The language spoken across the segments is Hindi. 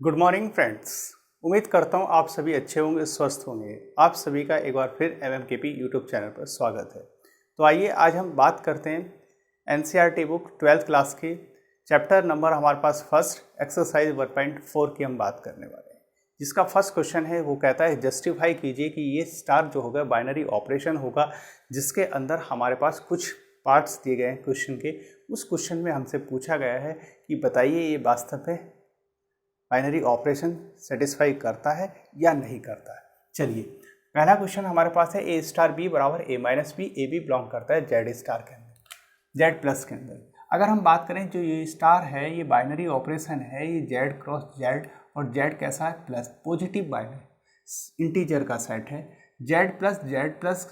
Good morning friends. उम्मीद करता हूँ आप सभी अच्छे होंगे, स्वस्थ होंगे। आप सभी का एक बार फिर MMKP यूट्यूब चैनल पर स्वागत है। तो आइए आज हम बात करते हैं NCERT बुक 12th क्लास की चैप्टर नंबर हमारे पास फर्स्ट एक्सरसाइज 1.4 की हम बात करने वाले हैं। जिसका फर्स्ट क्वेश्चन है वो कहता है जस्टिफाई कीजिए कि ये स्टार जो होगा बाइनरी ऑपरेशन होगा जिसके अंदर हमारे पास कुछ पार्ट्स दिए गए हैं क्वेश्चन के। उस क्वेश्चन में हमसे पूछा गया है कि बताइए ये वास्तव में बाइनरी ऑपरेशन सेटिस्फाई करता है या नहीं करता है। चलिए पहला क्वेश्चन हमारे पास है ए स्टार बी बराबर A minus B. A B belong करता है जेड स्टार के अंदर, जेड प्लस के अंदर। अगर हम बात करें जो ये स्टार है ये बाइनरी ऑपरेशन है, ये जेड क्रॉस जेड, और जेड कैसा है प्लस, पॉजिटिव बाइनरी इंटीजर का सेट है। जेड प्लस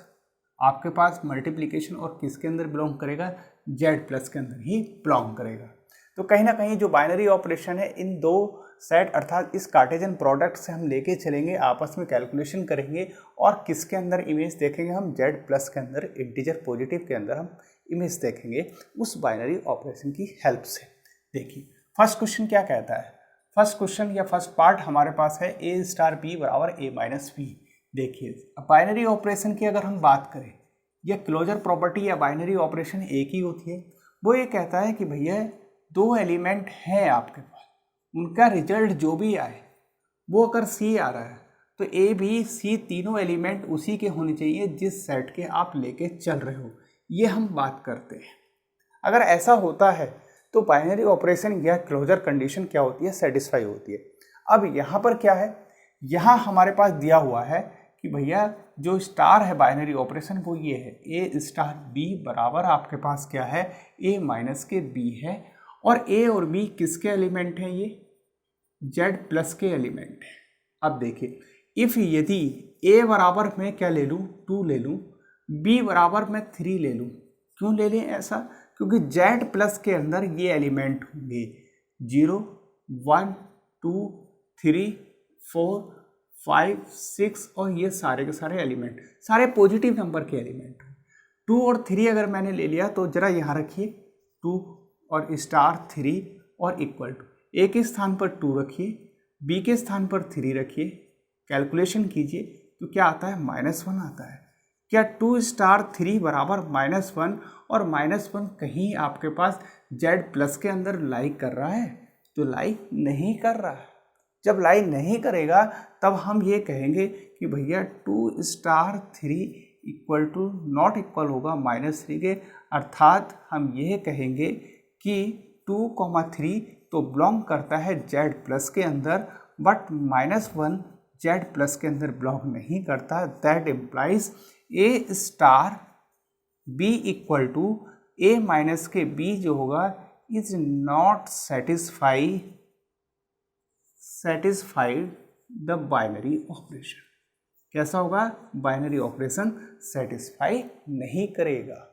आपके पास मल्टीप्लिकेशन और किसके अंदर बिलोंग करेगा, जेड प्लस के अंदर ही बिलोंग करेगा। तो कहीं ना कहीं जो बाइनरी ऑपरेशन है इन दो सेट अर्थात इस कार्टेशियन प्रोडक्ट से हम लेके चलेंगे, आपस में कैलकुलेशन करेंगे और किसके अंदर इमेज देखेंगे हम, जेड प्लस के अंदर इंटीजर पॉजिटिव के अंदर हम इमेज देखेंगे उस बाइनरी ऑपरेशन की हेल्प से। देखिए फर्स्ट क्वेश्चन क्या कहता है। फर्स्ट क्वेश्चन या फर्स्ट पार्ट हमारे पास है ए स्टार बी बराबर ए माइनस बी। देखिए बाइनरी ऑपरेशन की अगर हम बात करें, यह क्लोजर प्रॉपर्टी या बाइनरी ऑपरेशन एक ही होती है। वो ये कहता है कि भैया दो एलिमेंट हैं आपके पास, उनका रिजल्ट जो भी आए वो अगर सी आ रहा है तो ए बी सी तीनों एलिमेंट उसी के होने चाहिए जिस सेट के आप लेके चल रहे हो। ये हम बात करते हैं। अगर ऐसा होता है तो बाइनरी ऑपरेशन या क्लोजर कंडीशन क्या होती है, सेटिस्फाई होती है। अब यहाँ पर क्या है, यहाँ हमारे पास दिया हुआ है कि भैया जो स्टार है बाइनरी ऑपरेशन वो ये है ए स्टार बी बराबर आपके पास क्या है, ए माइनस के बी है। और ए और बी किसके एलिमेंट हैं, ये जेड प्लस के एलिमेंट है। अब देखिए इफ यदि ए बराबर मैं क्या ले लूँ, 2 ले लूँ, बी बराबर मैं 3 ले लूँ। क्यों ले लें ऐसा, क्योंकि जेड प्लस के अंदर ये एलिमेंट होंगे 0 1 2 3 4 5 6 और ये सारे के सारे एलिमेंट सारे पॉजिटिव नंबर के एलिमेंट। 2 और 3 अगर मैंने ले लिया तो जरा यहाँ रखिए 2 और स्टार 3 और इक्वल टू, ए के स्थान पर 2 रखिए, बी के स्थान पर 3 रखिए, कैलकुलेशन कीजिए तो क्या आता है, -1 आता है। क्या 2 स्टार 3 बराबर -1 और -1 कहीं आपके पास जेड प्लस के अंदर लाई कर रहा है, तो लाई नहीं कर रहा है। जब लाई नहीं करेगा तब हम ये कहेंगे कि भैया 2 star 3 equal to not equal होगा -3 के, अर्थात हम यह कहेंगे कि 2,3 तो बिलोंग करता है जेड प्लस के अंदर, बट -1 जेड प्लस के अंदर बिलोंग नहीं करता। That implies a star b equal to a minus के बी जो होगा is not satisfied the binary operation. कैसा होगा, बाइनरी ऑपरेशन सेटिस्फाई नहीं करेगा।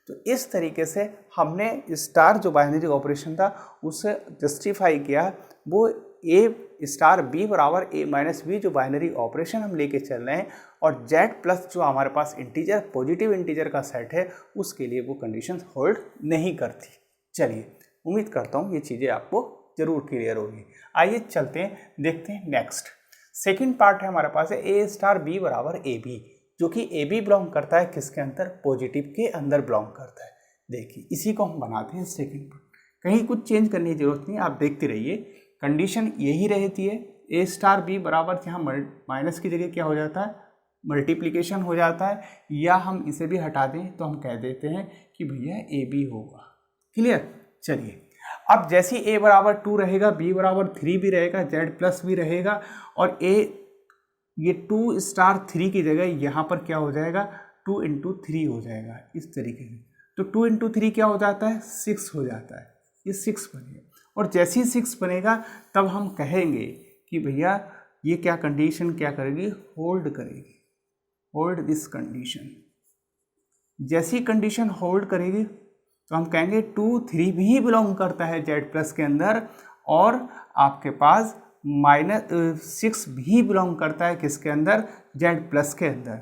तो इस तरीके से हमने स्टार जो बाइनरी ऑपरेशन था उसे जस्टिफाई किया। वो ए स्टार बी बराबर ए माइनस बी जो बाइनरी ऑपरेशन हम लेके चल रहे हैं, और जेड प्लस जो हमारे पास इंटीजर पॉजिटिव इंटीजर का सेट है उसके लिए वो कंडीशन होल्ड नहीं करती। चलिए उम्मीद करता हूँ ये चीज़ें आपको जरूर क्लियर होगी। आइए चलते हैं, देखते हैं नेक्स्ट। सेकेंड पार्ट है हमारे पास है ए स्टार बी बराबर ए बी, जो कि ए बी बिलोंग करता है किसके अंदर, पॉजिटिव के अंदर बिलोंग करता है। देखिए इसी को हम बनाते हैं सेकंड पार्ट, कहीं कुछ चेंज करने की जरूरत नहीं, आप देखते रहिए। कंडीशन यही रहती है, ए स्टार बी बराबर यहाँ माइनस की जगह क्या हो जाता है, मल्टीप्लिकेशन हो जाता है, या हम इसे भी हटा दें तो हम कह देते हैं कि भैया ए बी होगा। क्लियर। चलिए अब जैसे ए बराबर 2 रहेगा, बी बराबर 3 भी रहेगा, जेड प्लस भी रहेगा, और ये 2 स्टार 3 की जगह यहाँ पर क्या हो जाएगा, 2 × 3 हो जाएगा इस तरीके से। तो 2 × 3 क्या हो जाता है, 6 हो जाता है, ये 6 बनेगा। और जैसे ही 6 बनेगा तब हम कहेंगे कि भैया ये क्या कंडीशन क्या करेगी, होल्ड करेगी, होल्ड दिस कंडीशन। जैसी कंडीशन होल्ड करेगी तो हम कहेंगे 2 3 भी बिलोंग करता है जेड प्लस के अंदर, और आपके पास -6 भी बिलोंग करता है किसके अंदर, जेड प्लस के अंदर।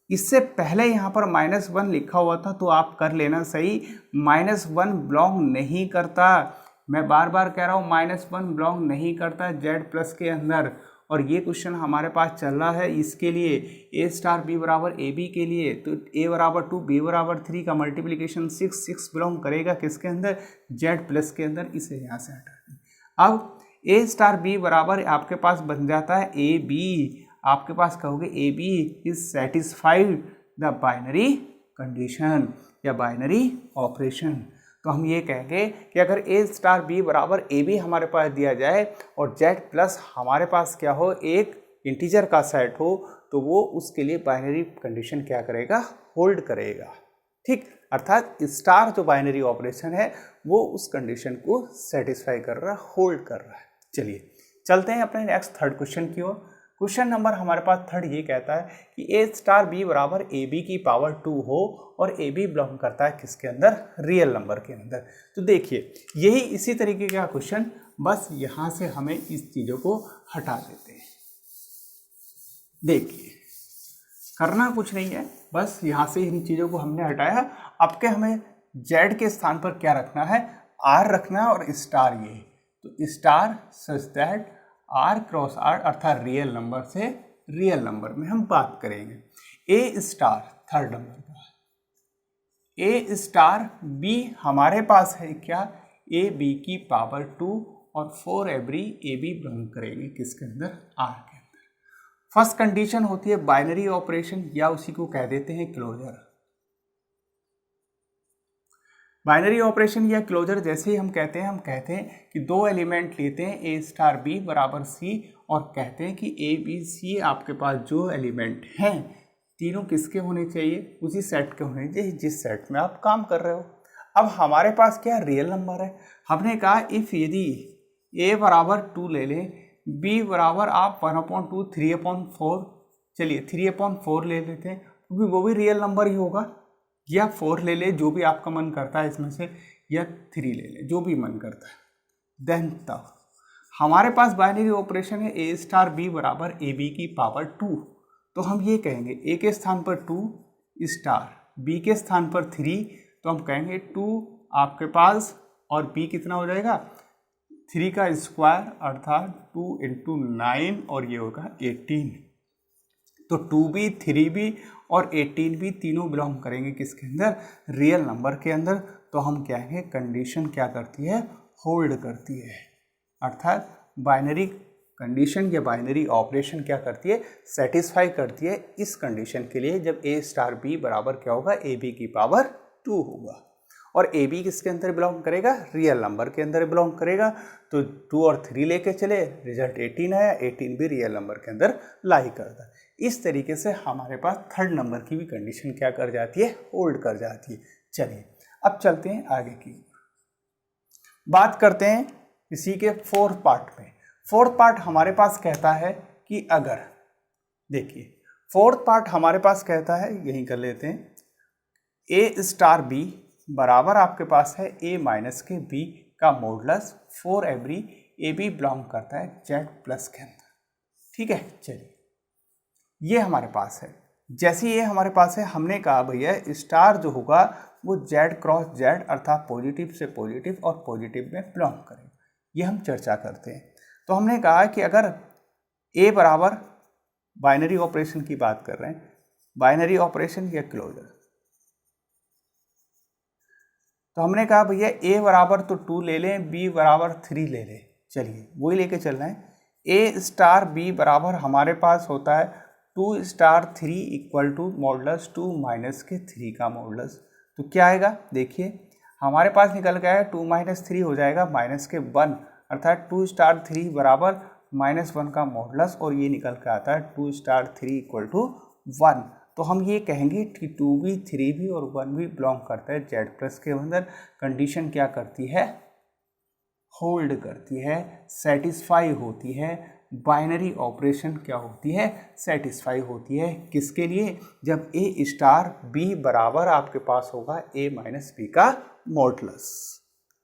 इससे पहले यहाँ पर -1 लिखा हुआ था तो आप कर लेना सही, -1 बिलोंग नहीं करता, मैं बार बार कह रहा हूँ -1 बिलोंग नहीं करता जेड प्लस के अंदर, और ये क्वेश्चन हमारे पास चल रहा है इसके लिए a स्टार b बराबर ए बी के लिए, तो a बराबर 2 b बराबर 3 का मल्टीप्लिकेशन 6 बिलोंग करेगा किसके अंदर, जेड प्लस के अंदर। इसे यहाँ से हटा दें। अब a स्टार b बराबर आपके पास बन जाता है ए बी, आपके पास कहोगे a b is satisfied the binary condition या बाइनरी ऑपरेशन। तो हम ये कहेंगे कि अगर a स्टार b बराबर ए बी हमारे पास दिया जाए और z प्लस हमारे पास क्या हो, एक इंटीजर का सेट हो, तो वो उसके लिए बाइनरी कंडीशन क्या करेगा, होल्ड करेगा। ठीक, अर्थात स्टार जो बाइनरी ऑपरेशन है वो उस कंडीशन को सेटिस्फाई कर रहा है, होल्ड कर रहा है। चलिए चलते हैं अपने नेक्स्ट थर्ड क्वेश्चन की ओर। क्वेश्चन नंबर हमारे पास थर्ड ये कहता है कि a स्टार b बराबर ए बी की पावर 2 हो और ए बी बिलोंग करता है किसके अंदर, रियल नंबर के अंदर। तो देखिए यही इसी तरीके का क्वेश्चन, बस यहाँ से हमें इस चीज़ों को हटा देते हैं। देखिए करना कुछ नहीं है, बस यहाँ से इन चीज़ों को हमने हटाया। अब के हमें z के स्थान पर क्या रखना है, r रखना है और स्टार ये, तो star such that r cross r अर्थात रियल नंबर से रियल नंबर में हम बात करेंगे। a स्टार थर्ड नंबर का, a स्टार b हमारे पास है क्या, a b की पावर 2 और 4 एवरी a b बिलोंग करेंगे किसके अंदर, r के अंदर। फर्स्ट कंडीशन होती है बाइनरी ऑपरेशन या उसी को कह देते हैं क्लोजर। बाइनरी ऑपरेशन या क्लोजर जैसे ही हम कहते हैं कि दो एलिमेंट लेते हैं a स्टार b बराबर c और कहते हैं कि a b c आपके पास जो एलिमेंट हैं तीनों किसके होने चाहिए, उसी सेट के होने चाहिए जिस सेट में आप काम कर रहे हो। अब हमारे पास क्या रियल नंबर है, हमने कहा इफ़ यदि a बराबर 2 ले लें, b बराबर आप 1/2 3/4, चलिए 3/4 ले लेते हैं क्योंकि वो भी रियल नंबर ही होगा, या 4 ले ले जो भी आपका मन करता है इसमें से, या 3 ले ले जो भी मन करता है। देन तब हमारे पास बाइनरी ऑपरेशन है a स्टार b बराबर ए बी की पावर 2, तो हम ये कहेंगे a के स्थान पर 2 स्टार b के स्थान पर 3, तो हम कहेंगे 2 आपके पास और b कितना हो जाएगा 3 का स्क्वायर अर्थात 2 × 9 और ये होगा 18, तो 2b 3b और 18b तीनों बिलोंग करेंगे किसके अंदर, रियल नंबर के अंदर। तो हम कहेंगे कंडीशन क्या करती है, होल्ड करती है, अर्थात बाइनरी कंडीशन या बाइनरी ऑपरेशन क्या करती है, सेटिस्फाई करती है इस कंडीशन के लिए जब a स्टार b बराबर क्या होगा, ए बी की पावर 2 होगा। और ए बी किसके अंदर बिलोंग करेगा, रियल नंबर के अंदर बिलोंग करेगा। तो 2 और 3 लेके चले, रिजल्ट 18 आया, 18 भी रियल नंबर के अंदर लाई करता है। इस तरीके से हमारे पास थर्ड नंबर की भी कंडीशन क्या कर जाती है, होल्ड कर जाती है। चलिए अब चलते हैं आगे की बात करते हैं इसी के फोर्थ पार्ट में। फोर्थ पार्ट हमारे पास कहता है कि अगर, देखिए फोर्थ पार्ट हमारे पास कहता है, यहीं कर लेते हैं, a स्टार b बराबर आपके पास है a माइनस के b का modulus 4 every a B belong करता है z प्लस के अंदर। ठीक है, चलिए ये हमारे पास है। जैसे ये हमारे पास है, हमने कहा भैया स्टार जो होगा वो z क्रॉस z अर्थात पॉजिटिव से पॉजिटिव और पॉजिटिव में बिलोंग करेगा, ये हम चर्चा करते हैं। तो हमने कहा कि अगर a बराबर, बाइनरी ऑपरेशन की बात कर रहे हैं, बाइनरी ऑपरेशन या क्लोजर, तो हमने कहा भैया a बराबर तो 2 ले लें, b बराबर 3 ले लें। चलिए वही लेके चल रहे हैं। a स्टार b बराबर हमारे पास होता है 2 star 3 equal to modulus 2 minus के 3 का मॉडुलस। तो क्या आएगा, देखिए हमारे पास निकल गया है 2 - 3 हो जाएगा माइनस के 1, अर्थात 2 स्टार 3 बराबर -1 का मॉडुलस, और ये निकल के आता है 2 स्टार 3 इक्वल टू 1। तो हम ये कहेंगे कि 2 भी 3 भी और 1 भी बिलोंग करता है z प्लस के अंदर। कंडीशन क्या करती है, होल्ड करती है, सेटिस्फाई होती है। बाइनरी ऑपरेशन क्या होती है, सेटिस्फाई होती है किसके लिए, जब a स्टार b बराबर आपके पास होगा a माइनस b का मॉडुलस।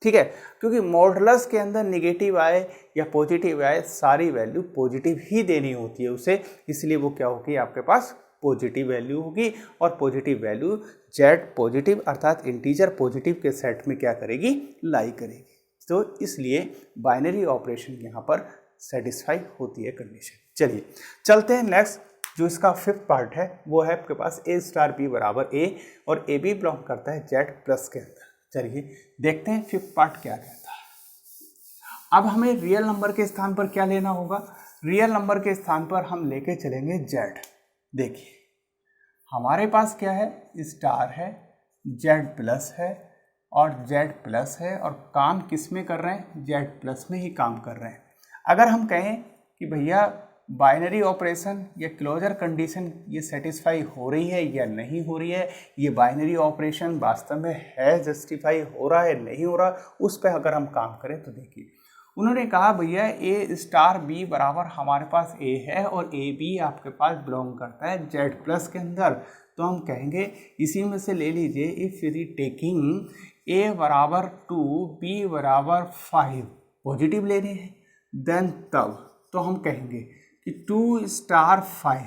ठीक है, क्योंकि मॉडुलस के अंदर नेगेटिव आए या पॉजिटिव आए, सारी वैल्यू पॉजिटिव ही देनी होती है उसे, इसलिए वो क्या होगी आपके पास पॉजिटिव वैल्यू होगी, और पॉजिटिव वैल्यू z पॉजिटिव अर्थात इंटीजर पॉजिटिव के सेट में क्या करेगी, लाई करेगी। तो इसलिए बाइनरी ऑपरेशन यहाँ पर सेटिस्फाई होती है कंडीशन। चलिए चलते हैं नेक्स्ट, जो इसका फिफ्थ पार्ट है वो है आपके पास ए स्टार बी बराबर ए और ए बी बिलोंग करता है जेड प्लस के अंदर। चलिए देखते हैं फिफ्थ पार्ट क्या कहता है। अब हमें रियल नंबर के स्थान पर क्या लेना होगा, रियल नंबर के स्थान पर हम लेके चलेंगे जेड। देखिए हमारे पास क्या है, स्टार है, जेड प्लस है और जेड प्लस है, और काम किस में कर रहे हैं, जेड प्लस में ही काम कर रहे हैं। अगर हम कहें कि भैया बाइनरी ऑपरेशन या क्लोजर कंडीशन ये सेटिस्फाई हो रही है या नहीं हो रही है, ये बाइनरी ऑपरेशन वास्तव में है जस्टिफाई हो रहा है नहीं हो रहा, उस पर अगर हम काम करें तो देखिए उन्होंने कहा भैया ए स्टार बी बराबर हमारे पास ए है और ए बी आपके पास बिलोंग करता है जेड प्लस के अंदर। तो हम कहेंगे इसी में से ले लीजिए, इफ यदि टेकिंग ए बराबर 2 बी बराबर 5 पॉजिटिव लेने हैं देन तब तो हम कहेंगे कि 2 स्टार 5।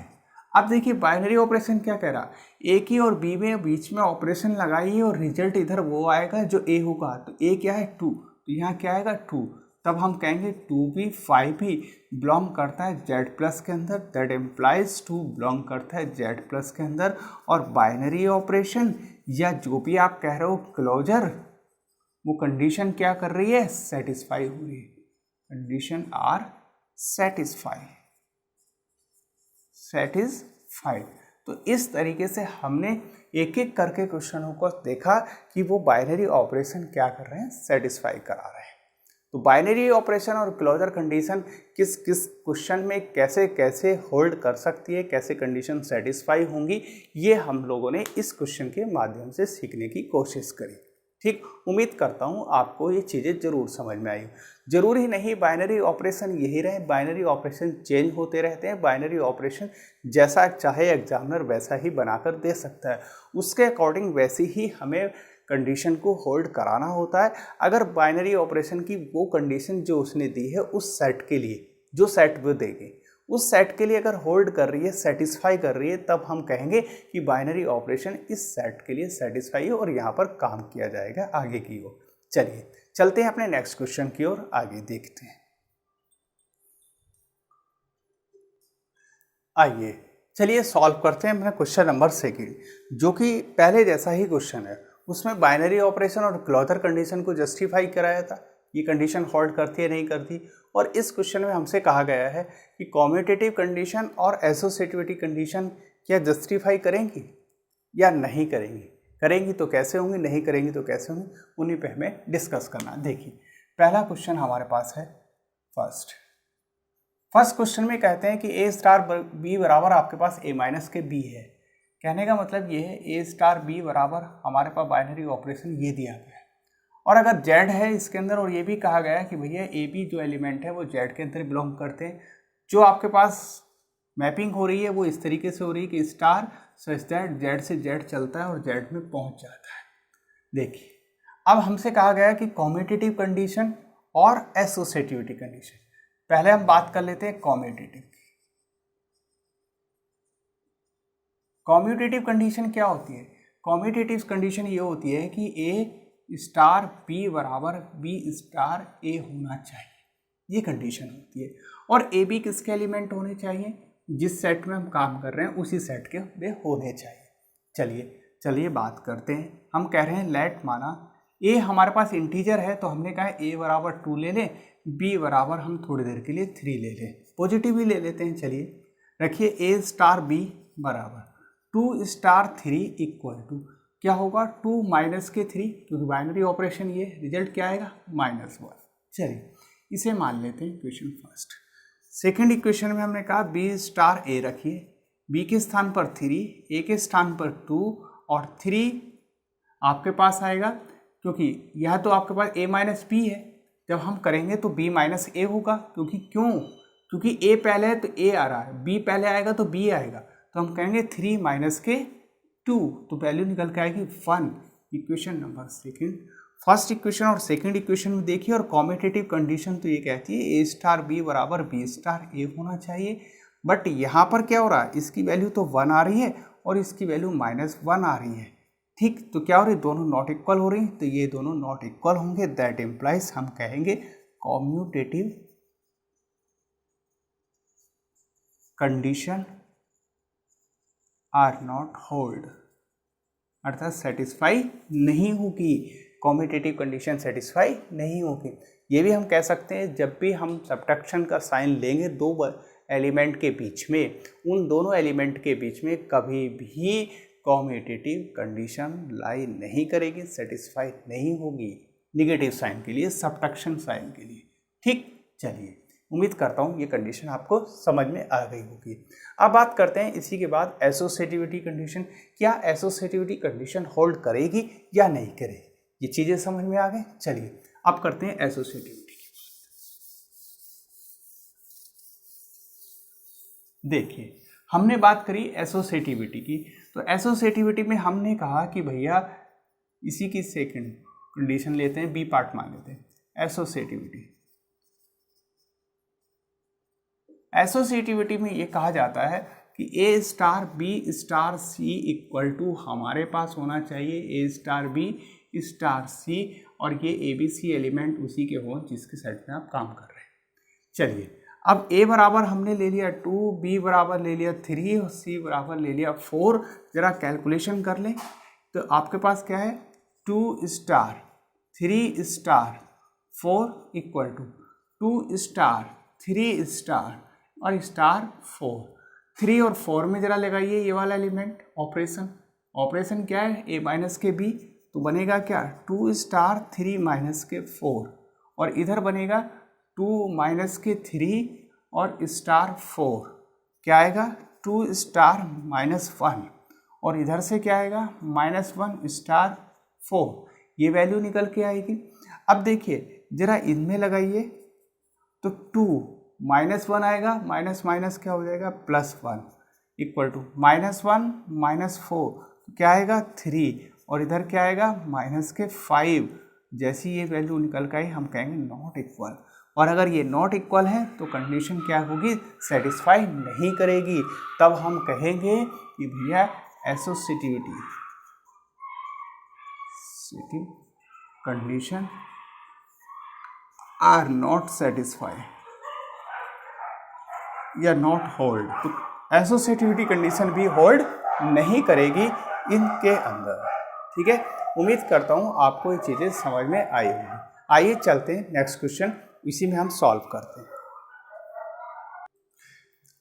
अब देखिए बाइनरी ऑपरेशन क्या कह रहा, ए की और बी में बीच में ऑपरेशन लगाइए और रिजल्ट इधर वो आएगा जो ए होगा। तो ए क्या है 2, तो यहाँ क्या आएगा 2। तब हम कहेंगे 2 भी 5 भी बिलोंग करता है जेड प्लस के अंदर, दैट एम्प्लाइज 2 बिलोंग करता है जेड प्लस के अंदर। और बाइनरी ऑपरेशन या जो भी आप कह रहे हो क्लोजर, वो कंडीशन क्या कर रही है, सेटिस्फाई हो रही है, कंडीशन आर सेटिस्फाइड। तो इस तरीके से हमने एक एक करके क्वेश्चनों को देखा कि वो बाइनरी ऑपरेशन क्या कर रहे हैं, सेटिस्फाई करा रहे हैं। तो बाइनरी ऑपरेशन और क्लोजर कंडीशन किस किस क्वेश्चन में कैसे कैसे होल्ड कर सकती है, कैसे कंडीशन सेटिस्फाई होंगी, ये हम लोगों ने इस क्वेश्चन के माध्यम से सीखने की कोशिश करी। ठीक, उम्मीद करता हूँ आपको ये चीज़ें ज़रूर समझ में आई। ज़रूरी नहीं बाइनरी ऑपरेशन यही रहे, बाइनरी ऑपरेशन चेंज होते रहते हैं। बाइनरी ऑपरेशन जैसा चाहे एग्जामिनर वैसा ही बनाकर दे सकता है, उसके अकॉर्डिंग वैसी ही हमें कंडीशन को होल्ड कराना होता है। अगर बाइनरी ऑपरेशन की वो कंडीशन जो उसने दी है उस सेट के लिए, जो सेट वो देगी उस सेट के लिए अगर होल्ड कर रही है, सेटिस्फाई कर रही है, तब हम कहेंगे कि बाइनरी ऑपरेशन इस सेट के लिए सेटिस्फाई है और यहाँ पर काम किया जाएगा आगे की ओर। चलिए चलते हैं अपने नेक्स्ट क्वेश्चन की ओर, आगे देखते हैं। आइए चलिए सॉल्व करते हैं अपना क्वेश्चन नंबर 2, जो कि पहले जैसा ही क्वेश्चन है। उसमें बाइनरी ऑपरेशन और क्लोजर कंडीशन को जस्टिफाई कराया था, ये कंडीशन होल्ड करती है नहीं करती। और इस क्वेश्चन में हमसे कहा गया है कि कॉम्यूटेटिव कंडीशन और एसोसिएटिविटी कंडीशन क्या जस्टिफाई करेंगी या नहीं करेंगी, करेंगी तो कैसे होंगी, नहीं करेंगी तो कैसे होंगी, उन्हीं पे हमें डिस्कस करना। देखिए पहला क्वेश्चन हमारे पास है फर्स्ट क्वेश्चन में कहते हैं कि ए स्टार बी बराबर आपके पास ए माइनस के बी है। कहने का मतलब ये है ए स्टार बी बराबर हमारे पास बाइनरी ऑपरेशन ये दिया गया है, और अगर जेड है इसके अंदर, और ये भी कहा गया है कि भैया ए बी जो एलिमेंट है वो जेड के अंदर बिलोंग करते हैं। जो आपके पास मैपिंग हो रही है वो इस तरीके से हो रही है कि स्टार सच दैट जेड से जेड चलता है और जेड में पहुंच जाता है। देखिए अब हमसे कहा गया कि कॉम्यूटेटिव कंडीशन और एसोसिएटिविटी कंडीशन। पहले हम बात कर लेते हैं कॉम्यूटेटिव। कॉम्यूटेटिव कंडीशन क्या होती है, कॉम्यूटेटिव कंडीशन ये होती है कि ए स्टार बी बराबर बी स्टार ए होना चाहिए, ये कंडीशन होती है। और ए बी किसके एलिमेंट होने चाहिए, जिस सेट में हम काम कर रहे हैं उसी सेट के वे होने चाहिए। चलिए बात करते हैं। हम कह रहे हैं लेट माना ए हमारे पास इंटीजर है, तो हमने कहा ए बराबर 2 ले लें, बी बराबर हम थोड़ी देर के लिए 3 ले लें, पॉजिटिव ही ले लेते हैं। चलिए रखिए ए स्टार बी बराबर 2 स्टार 3 इक्वल टू क्या होगा 2 माइनस के 3, क्योंकि बाइनरी ऑपरेशन ये रिजल्ट क्या आएगा -1। चलिए इसे मान लेते हैं इक्वेशन फर्स्ट। सेकंड इक्वेशन में हमने कहा बी स्टार ए रखिए, बी के स्थान पर 3, ए के स्थान पर 2 और 3 आपके पास आएगा, क्योंकि यह तो आपके पास ए माइनस बी है, जब हम करेंगे तो बी माइनस ए होगा। क्योंकि ए पहले है तो ए आ रहा है, बी पहले आएगा तो बी आएगा, तो हम कहेंगे 3 माइनस के 2, तो वैल्यू निकल के आएगी 1। Equation number second. First equation और सेकंड इक्वेशन में देखिए, और कॉम्यूटेटिव कंडीशन तो ये कहती है ए स्टार बी बराबर बी स्टार ए होना चाहिए। बट यहाँ पर क्या हो रहा है, इसकी वैल्यू तो 1 आ रही है और इसकी वैल्यू -1 आ रही है। ठीक, तो क्या हो रही, दोनों नॉट इक्वल हो रही, तो ये दोनों नॉट इक्वल होंगे, दैट इम्प्लाइज हम कहेंगे commutative condition are not hold, अर्थात सेटिस्फाई नहीं होगी, कॉम्यूटेटिव कंडीशन सेटिस्फाई नहीं होगी। ये भी हम कह सकते हैं जब भी हम सब्ट्रैक्शन का साइन लेंगे दो एलिमेंट के बीच में, उन दोनों एलिमेंट के बीच में कभी भी कॉम्यूटेटिव कंडीशन लाई नहीं करेगी, सेटिस्फाई नहीं होगी, निगेटिव साइन के लिए, सब्ट्रैक्शन साइन के लिए। ठीक, चलिए उम्मीद करता हूँ ये कंडीशन आपको समझ में आ गई होगी। अब बात करते हैं इसी के बाद एसोसिएटिविटी कंडीशन। क्या एसोसिएटिविटी कंडीशन होल्ड करेगी या नहीं करेगी, ये चीज़ें समझ में आ गई। चलिए अब करते हैं एसोसिएटिविटी की बात। देखिए हमने बात करी एसोसिएटिविटी की, तो एसोसिएटिविटी में हमने कहा कि भैया इसी की सेकंड कंडीशन लेते हैं, बी पार्ट मान लेते हैं। एसोसिएटिविटी में ये कहा जाता है कि A star B star C equal to हमारे पास होना चाहिए A star B star C, और ये ए बी सी एलिमेंट उसी के हों जिसके सेट में आप काम कर रहे हैं। चलिए अब ए बराबर हमने ले लिया 2, बी बराबर ले लिया 3 और सी बराबर ले लिया 4। जरा कैलकुलेशन कर लें तो आपके पास क्या है, 2 star 3 star 4 equal to 2 star 3 star और स्टार 4। 3 और 4 में जरा लगाइए ये वाला एलिमेंट, ऑपरेशन क्या है, ए माइनस के बी, तो बनेगा क्या 2 स्टार 3 माइनस के 4, और इधर बनेगा 2 माइनस के 3 और स्टार 4, क्या आएगा 2 स्टार -1, और इधर से क्या आएगा -1 स्टार 4, ये वैल्यू निकल के आएगी। अब देखिए जरा इनमें लगाइए तो 2 -1 आएगा, माइनस माइनस क्या हो जाएगा +1 इक्वल टू -1 -4 क्या आएगा 3, और इधर क्या आएगा -5। जैसी ये वैल्यू निकल के आई हम कहेंगे नॉट इक्वल, और अगर ये नॉट इक्वल है तो कंडीशन क्या होगी, सेटिस्फाई नहीं करेगी। तब हम कहेंगे कि भैया associativity condition are not satisfy या नॉट होल्ड, तो एसोसिएटिविटी कंडीशन भी होल्ड नहीं करेगी इनके अंदर। ठीक है, उम्मीद करता हूँ आपको ये चीज़ें समझ में आई होंगी। आइए चलते हैं नेक्स्ट क्वेश्चन, इसी में हम सॉल्व करते हैं।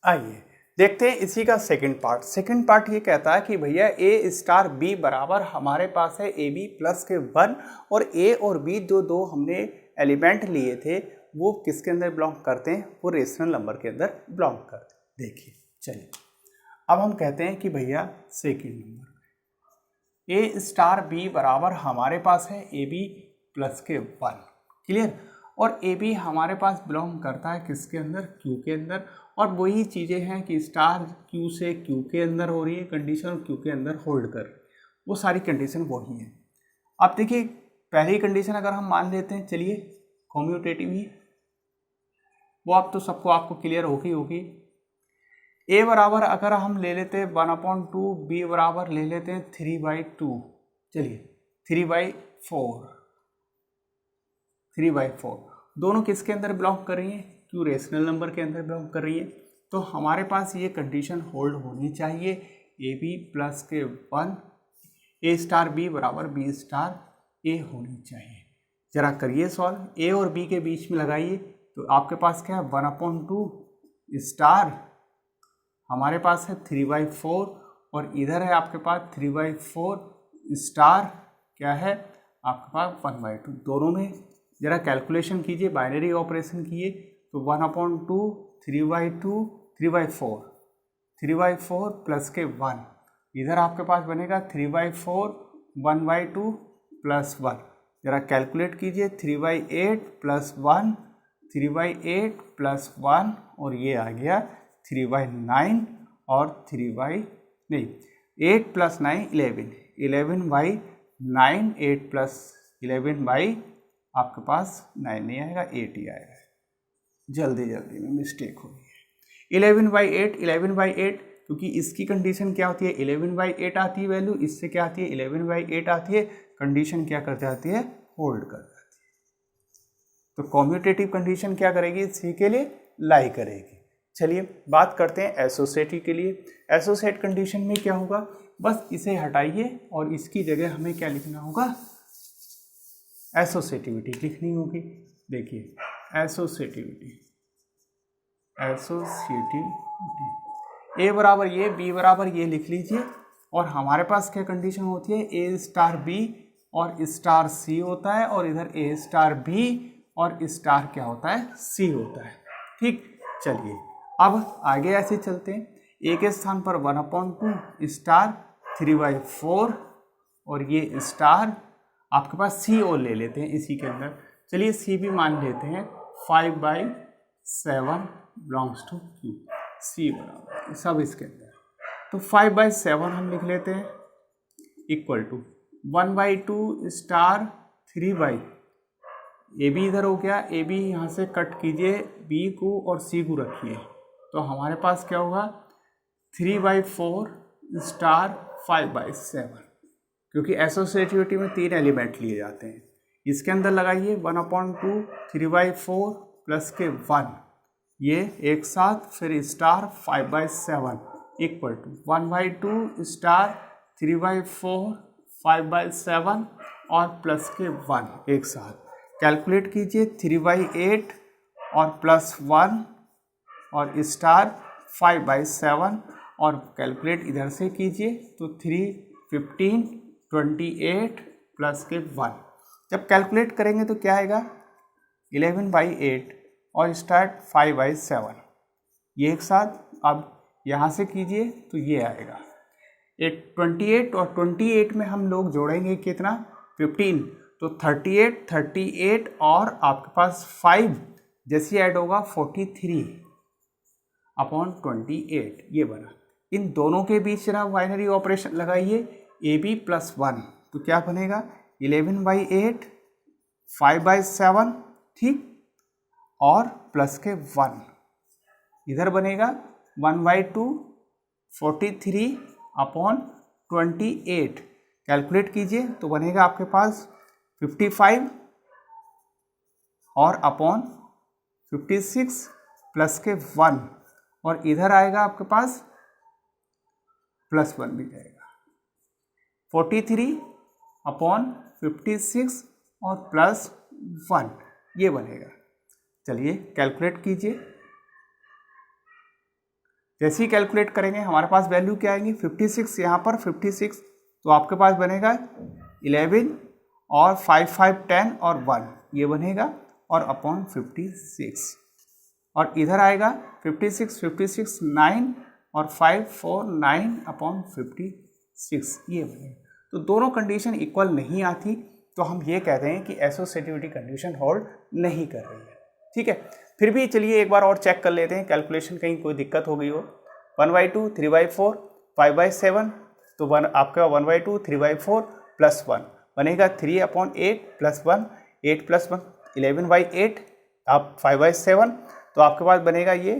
आइए देखते हैं इसी का सेकंड पार्ट ये कहता है कि भैया ए स्टार बी बराबर हमारे पास है ए बी प्लस के 1, और ए और बी जो दो हमने एलिमेंट लिए थे वो किसके अंदर बिलोंग करते हैं, वो रेशनल नंबर के अंदर बिलोंग करते हैं। देखिए चलिए अब हम कहते हैं कि भैया second number a star B बराबर हमारे पास है ए बी प्लस के 1, क्लियर, और ए बी हमारे पास बिलोंग करता है किसके अंदर, क्यू के अंदर, और वही चीज़ें हैं कि स्टार क्यू से क्यू के अंदर हो रही है कंडीशन और क्यू के अंदर होल्ड कर, वो सारी कंडीशन वही है। अब देखिए पहली कंडीशन अगर हम मान लेते हैं, चलिए कॉम्यूटेटिव ही, वो अब तो सबको आपको क्लियर होगी। ए बराबर अगर हम ले लेते हैं 1/2, बी बराबर ले लेते हैं 3/2, चलिए 3/4 दोनों किसके अंदर बिलोंग कर रही हैं, क्यू रेशनल नंबर के अंदर बिलोंग कर रही है। तो हमारे पास ये कंडीशन होल्ड होनी चाहिए ए बी प्लस के 1, ए स्टार बी बराबर बी स्टार ए होनी चाहिए। जरा करिए सॉल्व, ए और बी के बीच में लगाइए तो आपके पास क्या है 1/2 स्टार हमारे पास है 3/4, और इधर है आपके पास 3/4 स्टार क्या है आपके पास 1/2। दोनों में जरा कैलकुलेशन कीजिए, बाइनरी ऑपरेशन किए तो 1/2 3/2 3/4 प्लस के 1, इधर आपके पास बनेगा 3/4 1/2 प्लस 1। जरा कैलकुलेट कीजिए 3/8 प्लस 1 3/8 प्लस 1, और ये आ गया 3/9 और 8 प्लस 9 11/9, 8 प्लस 11 आपके पास 9 नहीं आएगा 8 ही आएगा, जल्दी में मिस्टेक हो गई है। 11/8 क्योंकि इसकी कंडीशन क्या होती है 11/8 आती है वैल्यू, इससे क्या आती है 11/8 आती है, कंडीशन क्या कर जाती है होल्ड कर जाती है। तो कॉम्यूटेटिव कंडीशन क्या करेगी सी के लिए लाई करेगी। चलिए बात करते हैं एसोसिएटिव के लिए। एसोसिएट कंडीशन में क्या होगा, बस इसे हटाइए और इसकी जगह हमें क्या लिखना होगा, एसोसिएटिविटी लिखनी होगी। देखिए एसोसिएटिविटी ए बराबर ये, बी बराबर ये लिख लीजिए। और हमारे पास क्या कंडीशन होती है, ए स्टार बी और स्टार सी होता है, और इधर ए स्टार बी और स्टार क्या होता है सी होता है। ठीक, चलिए अब आगे ऐसे चलते हैं। ए के स्थान पर 1/2 स्टार 3/4 और ये स्टार आपके पास सी और ले लेते हैं इसी के अंदर। चलिए सी भी मान लेते हैं 5/7 बिलोंग्स टू क्यू, सी बराबर सब इसके अंदर। तो 5/7 हम लिख लेते हैं equal to 1/2 star 3 a b इधर हो गया, ए बी यहाँ से कट कीजिए, बी को और सी को रखिए, तो हमारे पास क्या होगा 3/4 स्टार 5/7, क्योंकि एसोसिएटिविटी में 3 एलिमेंट लिए जाते हैं। इसके अंदर लगाइए 1/2 3/4 प्लस के 1, ये एक साथ फिर स्टार 5/7 इक्वल टू 1/2 स्टार 3/4 5/7 और प्लस के 1 एक साथ। कैलकुलेट कीजिए 3/8 और प्लस 1 और स्टार 5/7 और कैलकुलेट इधर से कीजिए तो 3 15 28 प्लस के 1। जब कैलकुलेट करेंगे तो क्या आएगा 11/8 और स्टार्ट 5/7, ये एक साथ। अब यहाँ से कीजिए तो ये आएगा 28 और 28 में हम लोग जोड़ेंगे कितना 15, तो 38 और आपके पास 5 जैसे ऐड होगा 43/28, ये बना। इन दोनों के बीच ना बाइनरी ऑपरेशन लगाइए ए बी प्लस 1, तो क्या बनेगा 11/8 5/7, ठीक, और प्लस के 1 इधर बनेगा 1/2 43/28। कैलकुलेट कीजिए तो बनेगा आपके पास 55 और अपॉन 56 प्लस के 1 और इधर आएगा आपके पास प्लस 1 भी जाएगा 43/56 और प्लस 1, ये बनेगा। चलिए कैलकुलेट कीजिए। जैसे ही कैलकुलेट करेंगे हमारे पास वैल्यू क्या आएंगी 56, यहाँ पर 56, तो आपके पास बनेगा 11 और 5 5 10 और 1, ये बनेगा और अपॉन 56 और इधर आएगा 56 9 और 5 4 9/56, ये बनेगा। तो दोनों कंडीशन इक्वल नहीं आती, तो हम ये कहते हैं कि एसोसिएटिविटी कंडीशन होल्ड नहीं कर रही है। ठीक है, फिर भी चलिए एक बार और चेक कर लेते हैं, कैलकुलेशन कहीं कोई दिक्कत हो गई हो। 1/2 3/4 5/7, तो आपका 1/2 3/4 प्लस 1 बनेगा 3/8 प्लस 1, 8 प्लस 1 11/8 आप 5/7, तो आपके पास बनेगा ये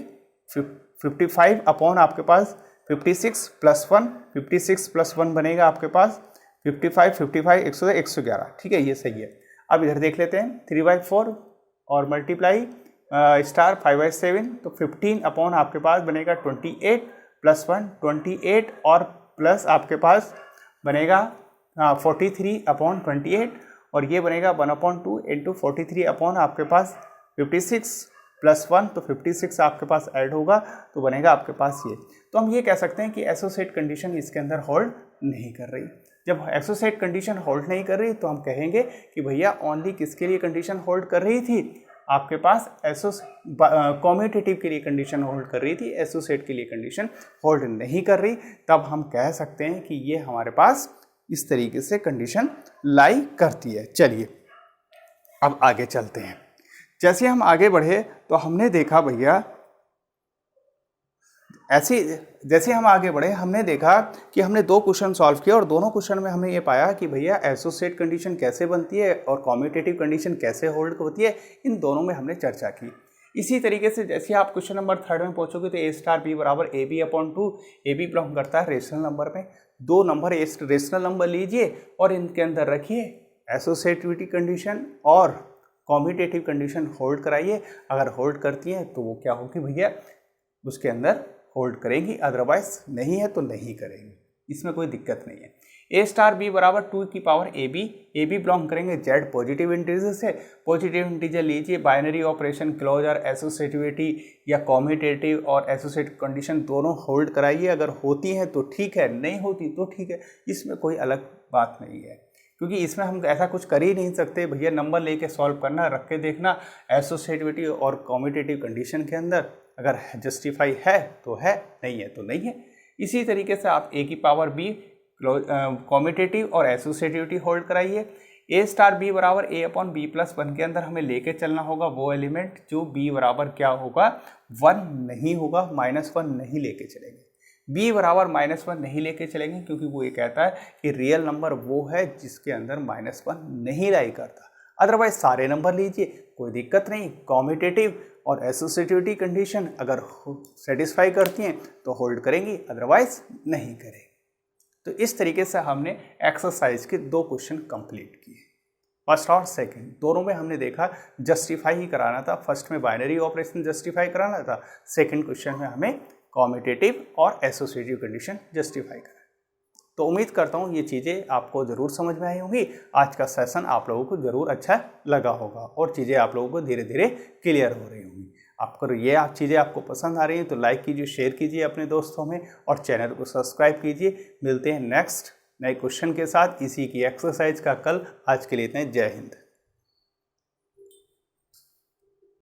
55 अपॉन आपके पास 56 प्लस 1, 56 प्लस 1 बनेगा आपके पास 55 111, ठीक है, ये सही है। अब इधर देख लेते हैं 3/4 और मल्टीप्लाई स्टार 5/7, तो 15 अपॉन आपके पास बनेगा 28 प्लस 1 28 और प्लस आपके पास बनेगा 43/28 और ये बनेगा 1/2 इंटू 43 अपॉन आपके पास 56 प्लस 1, तो 56 आपके पास ऐड होगा तो बनेगा आपके पास ये। तो हम ये कह सकते हैं कि एसोसिएट कंडीशन इसके अंदर होल्ड नहीं कर रही। जब एसोसिएट कंडीशन होल्ड नहीं कर रही तो हम कहेंगे कि भैया ओनली किसके लिए कंडीशन होल्ड कर रही थी, आपके पास कॉम्यूटेटिव के लिए कंडीशन होल्ड कर रही थी, एसोसिएट के लिए कंडीशन होल्ड नहीं कर रही। तब हम कह सकते हैं कि ये हमारे पास इस तरीके से कंडीशन लाई करती है। चलिए अब आगे चलते हैं। जैसे हम आगे बढ़े तो हमने देखा भैया जैसे हम आगे बढ़े हमने देखा कि हमने 2 क्वेश्चन सॉल्व किए और दोनों क्वेश्चन में हमने ये पाया कि भैया एसोसिएट कंडीशन कैसे बनती है और कॉम्यूटेटिव कंडीशन कैसे होल्ड होती है, इन दोनों में हमने चर्चा की। इसी तरीके से जैसे आप क्वेश्चन नंबर 3 में पहुंचोगे तो ए स्टार बी बराबर a b upon 2, a B belong करता है रेशनल नंबर में। 2 नंबर रेशनल नंबर लीजिए और इनके अंदर रखिए एसोसिएटिविटी कंडीशन और कॉम्यूटेटिव कंडीशन होल्ड कराइए। अगर होल्ड करती है तो वो क्या होगी भैया, उसके अंदर होल्ड करेंगी, अदरवाइज नहीं है तो नहीं करेंगी, इसमें कोई दिक्कत नहीं है। ए स्टार बी बराबर 2 की पावर ए बी बिलोंग करेंगे जेड पॉजिटिव इंटीजर से। पॉजिटिव इंटीजर लीजिए, बाइनरी ऑपरेशन, क्लोजर, एसोसिएटिविटी या कॉम्यूटेटिव और एसोसिएटिव कंडीशन दोनों होल्ड कराइए। अगर होती हैं तो ठीक है, नहीं होती तो ठीक है, इसमें कोई अलग बात नहीं है, क्योंकि इसमें हम ऐसा कुछ कर ही नहीं सकते भैया, नंबर लेके सॉल्व करना, रख के देखना एसोसिएटिविटी और कॉम्यूटेटिव कंडीशन के अंदर, अगर जस्टिफाई है तो है, नहीं है तो नहीं है। इसी तरीके से आप ए की पावर बी कॉम्यूटेटिव और एसोसिएटिविटी होल्ड कराइए। ए स्टार बी बराबर ए अपॉन बी प्लस 1 के अंदर हमें लेके चलना होगा वो एलिमेंट जो बी बराबर क्या होगा, 1 नहीं होगा, -1 नहीं लेके चलेंगे। बी बराबर -1 नहीं लेके चलेंगे क्योंकि वो ये कहता है कि रियल नंबर वो है जिसके अंदर -1 नहीं लाई करता। अदरवाइज सारे नंबर लीजिए, कोई दिक्कत नहीं। कॉम्यूटेटिव और एसोसिएटिविटी कंडीशन अगर सेटिस्फाई करती हैं तो होल्ड करेंगी, अदरवाइज नहीं करेंगी। तो इस तरीके से हमने एक्सरसाइज के 2 क्वेश्चन कंप्लीट किए, फर्स्ट और सेकंड। दोनों में हमने देखा जस्टिफाई ही कराना था, फर्स्ट में बाइनरी ऑपरेशन जस्टिफाई कराना था, सेकंड क्वेश्चन में हमें कॉम्यूटेटिव और एसोसिएटिव कंडीशन जस्टिफाई करना। तो उम्मीद करता हूँ ये चीज़ें आपको ज़रूर समझ में आई होंगी। आज का सेशन आप लोगों को ज़रूर अच्छा लगा होगा और चीज़ें आप लोगों को धीरे धीरे क्लियर हो रही होंगी। आपको ये चीज़ें आपको पसंद आ रही हैं तो लाइक कीजिए, शेयर कीजिए अपने दोस्तों में और चैनल को सब्सक्राइब कीजिए। मिलते हैं नेक्स्ट नए क्वेश्चन के साथ इसी की एक्सरसाइज का कल। आज के लिए इतना ही, जय हिंद।